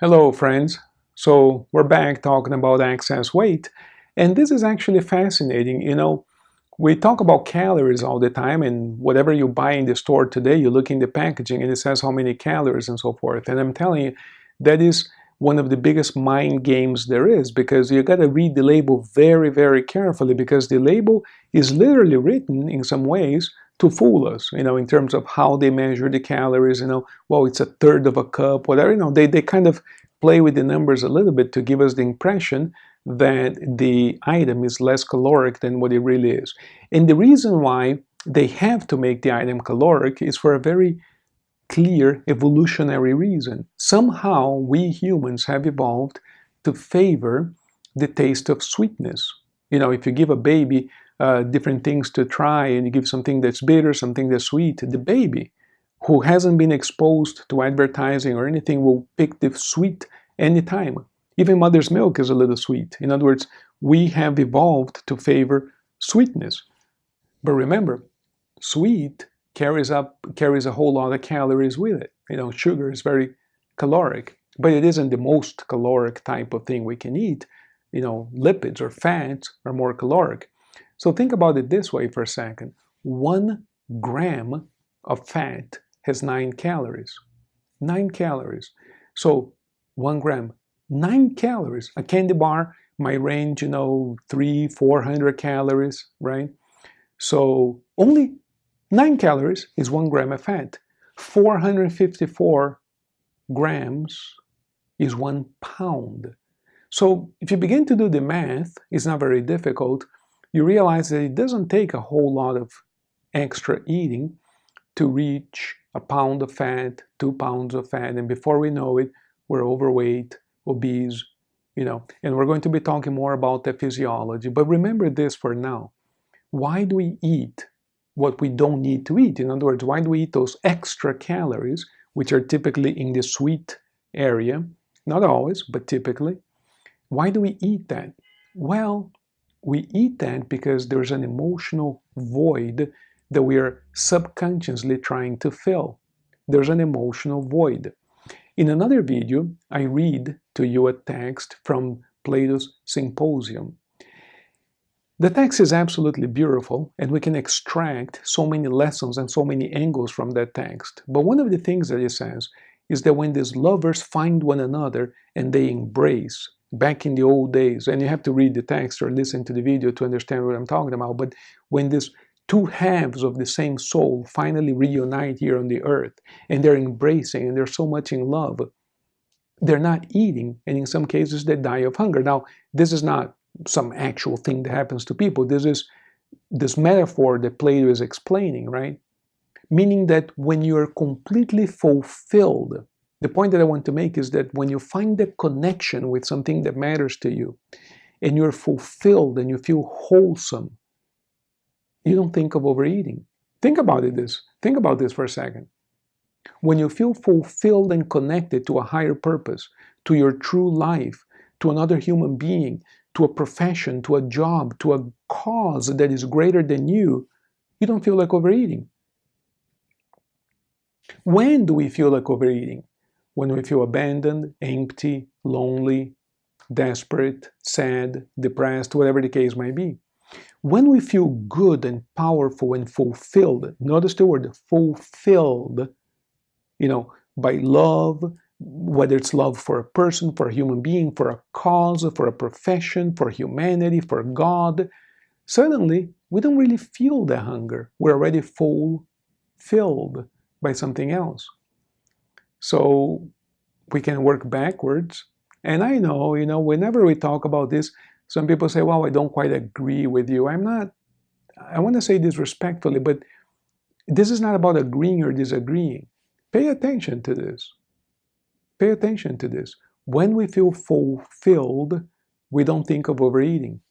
Hello, friends. So we're back talking about excess weight, and this is actually fascinating. We talk about calories all the time, and whatever you buy in the store today, you look in the packaging and it says how many calories and so forth. And I'm telling you, that is one of the biggest mind games there is because you got to read the label very, very carefully because the label is literally written in some ways to fool us, in terms of how they measure the calories, well, it's a third of a cup, whatever, they kind of play with the numbers a little bit to give us the impression that the item is less caloric than what it really is. And the reason why they have to make the item caloric is for a very clear evolutionary reason. Somehow we humans have evolved to favor the taste of sweetness. If you give a baby different things to try and you give something that's bitter, something that's sweet, the baby who hasn't been exposed to advertising or anything will pick the sweet anytime. Even mother's milk is a little sweet. In other words, we have evolved to favor sweetness. But remember, sweet carries a whole lot of calories with it. Sugar is very caloric, but it isn't the most caloric type of thing we can eat. Lipids or fats are more caloric. So think about it this way for a second. 1 gram of fat has 9 calories. 9 calories. So 1 gram, 9 calories. A candy bar might range, 300-400 calories, right? So only 9 calories is 1 gram of fat. 454 grams is 1 pound. So if you begin to do the math, it's not very difficult. You realize that it doesn't take a whole lot of extra eating to reach a pound of fat, 2 pounds of fat, and before we know it, we're overweight, obese, and we're going to be talking more about the physiology. But remember this for now. Why do we eat what we don't need to eat? In other words, why do we eat those extra calories, which are typically in the sweet area? Not always, but typically. Why do we eat that? Well, we eat that because there's an emotional void that we are subconsciously trying to fill. There's an emotional void. In another video, I read to you a text from Plato's Symposium. The text is absolutely beautiful, and we can extract so many lessons and so many angles from that text. But one of the things that it says is that when these lovers find one another and they embrace, back in the old days, and you have to read the text or listen to the video to understand what I'm talking about, but when these two halves of the same soul finally reunite here on the earth, and they're embracing, and they're so much in love, they're not eating, and in some cases they die of hunger. Now, this is not some actual thing that happens to people. This is this metaphor that Plato is explaining, right? Meaning that when you're completely fulfilled, the point that I want to make is that when you find the connection with something that matters to you, and you're fulfilled and you feel wholesome, you don't think of overeating. Think about this for a second. When you feel fulfilled and connected to a higher purpose, to your true life, to another human being, to a profession, to a job, to a cause that is greater than you don't feel like overeating. When do we feel like overeating? When we feel abandoned, empty, lonely, desperate, sad, depressed, whatever the case might be. When we feel good and powerful and fulfilled, notice the word fulfilled, by love, whether it's love for a person, for a human being, for a cause, for a profession, for humanity, for God, suddenly we don't really feel the hunger. We're already fulfilled by something else. So we can work backwards. And I know, whenever we talk about this, some people say, well, I don't quite agree with you. I want to say this respectfully, but this is not about agreeing or disagreeing. Pay attention to this. Pay attention to this. When we feel fulfilled, we don't think of overeating.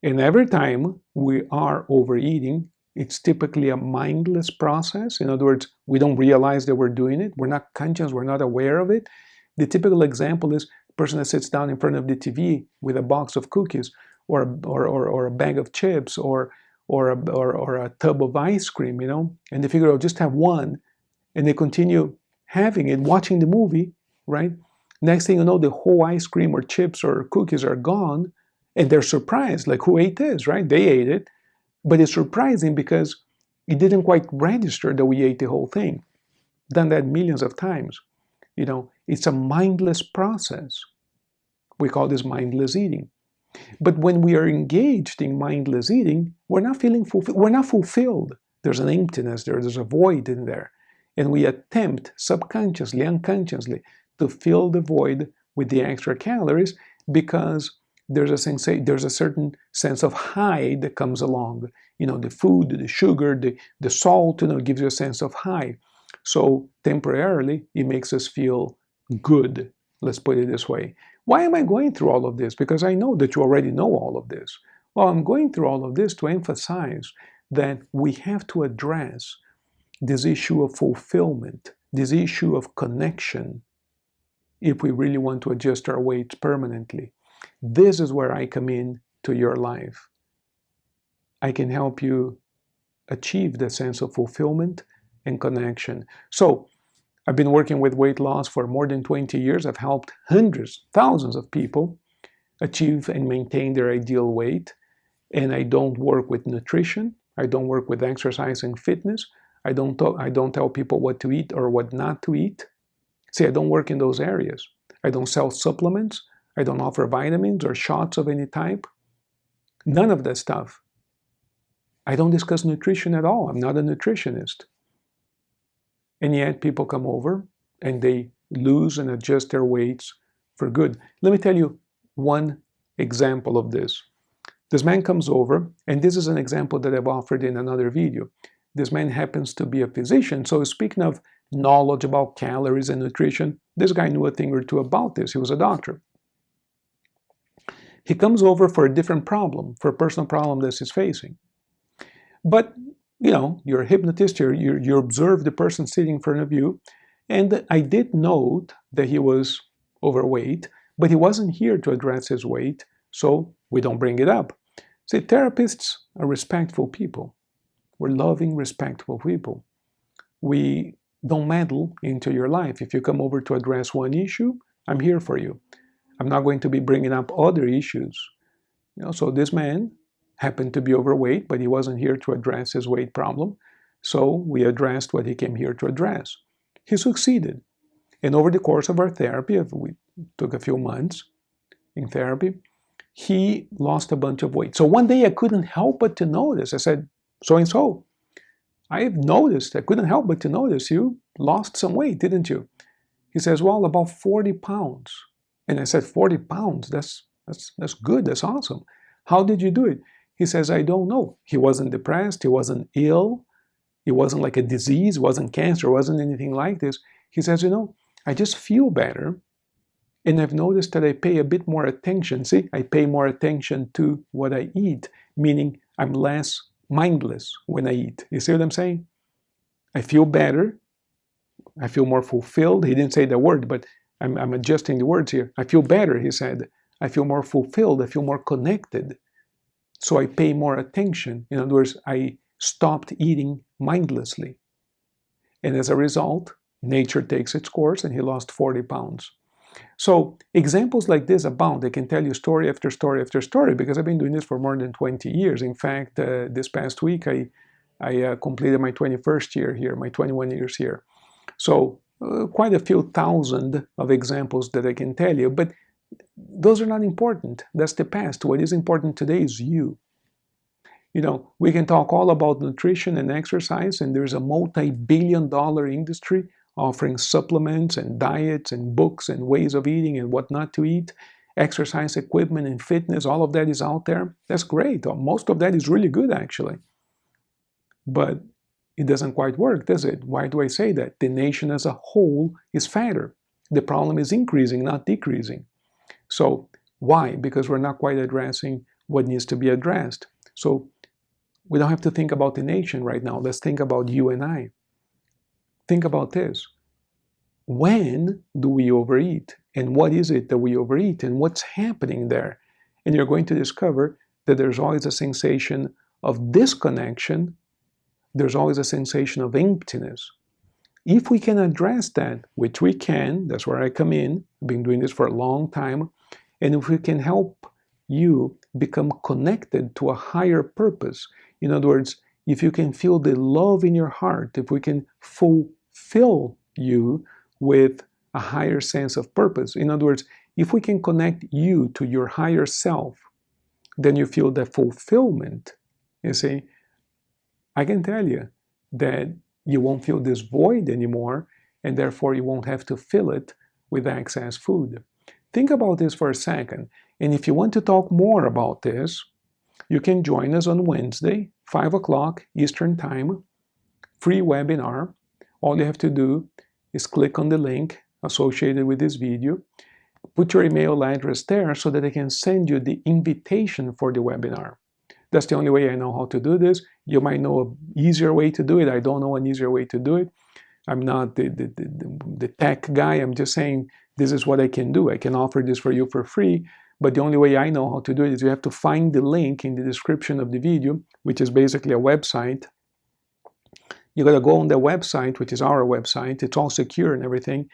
And every time we are overeating, it's typically a mindless process. In other words, we don't realize that we're doing it. We're not conscious. We're not aware of it. The typical example is a person that sits down in front of the TV with a box of cookies or a bag of chips or a tub of ice cream, and they figure, I'll just have one, and they continue having it, watching the movie, right? Next thing you know, the whole ice cream or chips or cookies are gone, and they're surprised, like, who ate this, right? They ate it, but it's surprising because it didn't quite register that we ate the whole thing. Done that millions of times. It's a mindless process. We call this mindless eating. But when we are engaged in mindless eating, we're not feeling fulfilled. We're not fulfilled. There's an emptiness there. There's a void in there. And we attempt subconsciously, unconsciously, to fill the void with the extra calories because there's a certain sense of high that comes along. The food, the sugar, the salt, gives you a sense of high. So temporarily, it makes us feel good. Let's put it this way. Why am I going through all of this? Because I know that you already know all of this. Well, I'm going through all of this to emphasize that we have to address this issue of fulfillment, this issue of connection, if we really want to adjust our weights permanently. This is where I come in to your life. I can help you achieve the sense of fulfillment and connection. So, I've been working with weight loss for more than 20 years. I've helped hundreds, thousands of people achieve and maintain their ideal weight. And I don't work with nutrition. I don't work with exercise and fitness. I don't tell people what to eat or what not to eat. See, I don't work in those areas. I don't sell supplements. I don't offer vitamins or shots of any type. None of that stuff. I don't discuss nutrition at all. I'm not a nutritionist. And yet people come over and they lose and adjust their weights for good. Let me tell you one example of this. This man comes over, and this is an example that I've offered in another video. This man happens to be a physician. So speaking of knowledge about calories and nutrition, this guy knew a thing or two about this. He was a doctor. He comes over for a different problem, for a personal problem that he's facing. But you're a hypnotist, you observe the person sitting in front of you, and I did note that he was overweight, but he wasn't here to address his weight, so we don't bring it up. See, therapists are respectful people. We're loving, respectful people. We don't meddle into your life. If you come over to address one issue, I'm here for you. I'm not going to be bringing up other issues. So this man happened to be overweight, but he wasn't here to address his weight problem. So we addressed what he came here to address. He succeeded. And over the course of our therapy, we took a few months in therapy, he lost a bunch of weight. So one day I couldn't help but to notice. I said, so-and-so, I've noticed, I couldn't help but to notice you lost some weight, didn't you? He says, well, about 40 pounds. And I said, 40 pounds? That's good, that's awesome. How did you do it? He says, I don't know. He wasn't depressed, he wasn't ill, it wasn't like a disease, it wasn't cancer, it wasn't anything like this. He says, I just feel better, and I've noticed that I pay a bit more attention. See, I pay more attention to what I eat, meaning I'm less mindless when I eat. You see what I'm saying? I feel better, I feel more fulfilled. He didn't say the word, but I'm adjusting the words here. I feel better, he said. I feel more fulfilled, I feel more connected. So I pay more attention. In other words, I stopped eating mindlessly. And as a result, nature takes its course and he lost 40 pounds. So examples like this abound. I can tell you story after story after story because I've been doing this for more than 20 years. In fact, this past week, I completed my 21st year here, my 21 years here. So quite a few thousand of examples that I can tell you. But those are not important. That's the past. What is important today is you. We can talk all about nutrition and exercise, and there's a multi-billion-dollar industry offering supplements and diets and books and ways of eating and what not to eat, exercise equipment and fitness, all of that is out there. That's great. Most of that is really good, actually. But it doesn't quite work, does it? Why do I say that? The nation as a whole is fatter. The problem is increasing, not decreasing. So why? Because we're not quite addressing what needs to be addressed. So we don't have to think about the nation right now. Let's think about you and I. Think about this. When do we overeat? And what is it that we overeat? And what's happening there? And you're going to discover that there's always a sensation of disconnection. There's always a sensation of emptiness. If we can address that, which we can, that's where I come in, I've been doing this for a long time, and if we can help you become connected to a higher purpose, in other words, if you can feel the love in your heart, if we can fulfill you with a higher sense of purpose, in other words, if we can connect you to your higher self, then you feel that fulfillment. You see, I can tell you that you won't feel this void anymore, and therefore you won't have to fill it with excess food. Think about this for a second, and if you want to talk more about this, you can join us on Wednesday, 5 o'clock Eastern Time, free webinar. All you have to do is click on the link associated with this video, put your email address there so that I can send you the invitation for the webinar. That's the only way I know how to do this. You might know an easier way to do it. I don't know an easier way to do it. I'm not the tech guy. I'm just saying this is what I can do. I can offer this for you for free. But the only way I know how to do it is you have to find the link in the description of the video, which is basically a website. You got to go on the website, which is our website. It's all secure and everything.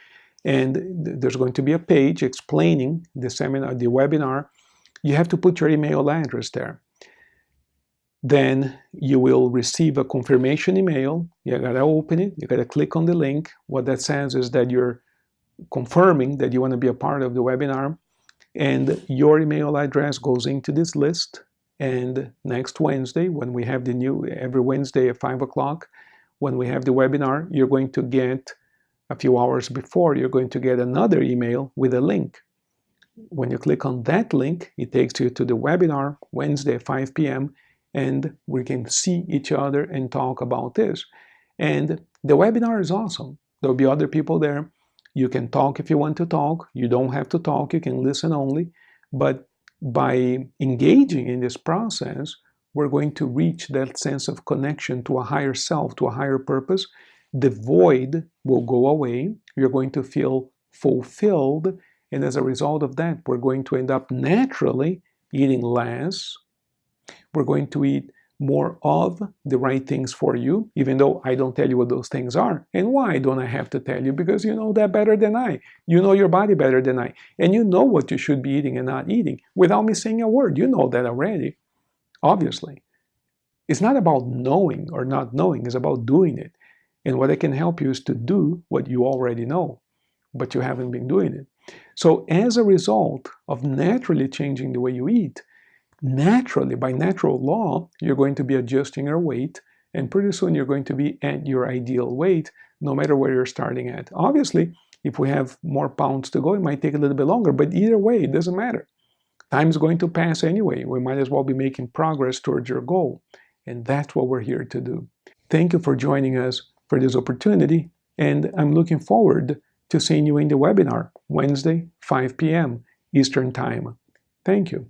And there's going to be a page explaining the seminar, the webinar. You have to put your email address there. Then you will receive a confirmation email. You got to open it. You got to click on the link. What that says is that you're confirming that you want to be a part of the webinar. And your email address goes into this list. And next Wednesday, when we have every Wednesday at 5 o'clock, when we have the webinar, you're going to get, a few hours before, you're going to get another email with a link. When you click on that link, it takes you to the webinar, Wednesday at 5 p.m., and we can see each other and talk about this. And the webinar is awesome. There'll be other people there. You can talk if you want to talk. You don't have to talk. You can listen only. But by engaging in this process, we're going to reach that sense of connection to a higher self, to a higher purpose. The void will go away. You're going to feel fulfilled. And as a result of that, we're going to end up naturally eating less. We're going to eat more of the right things for you, even though I don't tell you what those things are. And why don't I have to tell you? Because you know that better than I. You know your body better than I. And you know what you should be eating and not eating without me saying a word. You know that already, obviously. It's not about knowing or not knowing. It's about doing it. And what I can help you is to do what you already know, but you haven't been doing it. So as a result of naturally changing the way you eat, naturally, by natural law, you're going to be adjusting your weight, and pretty soon you're going to be at your ideal weight, no matter where you're starting at. Obviously, if we have more pounds to go, it might take a little bit longer, but either way, it doesn't matter. Time's going to pass anyway. We might as well be making progress towards your goal, and that's what we're here to do. Thank you for joining us for this opportunity, and I'm looking forward to seeing you in the webinar, Wednesday, 5 p.m. Eastern Time. Thank you.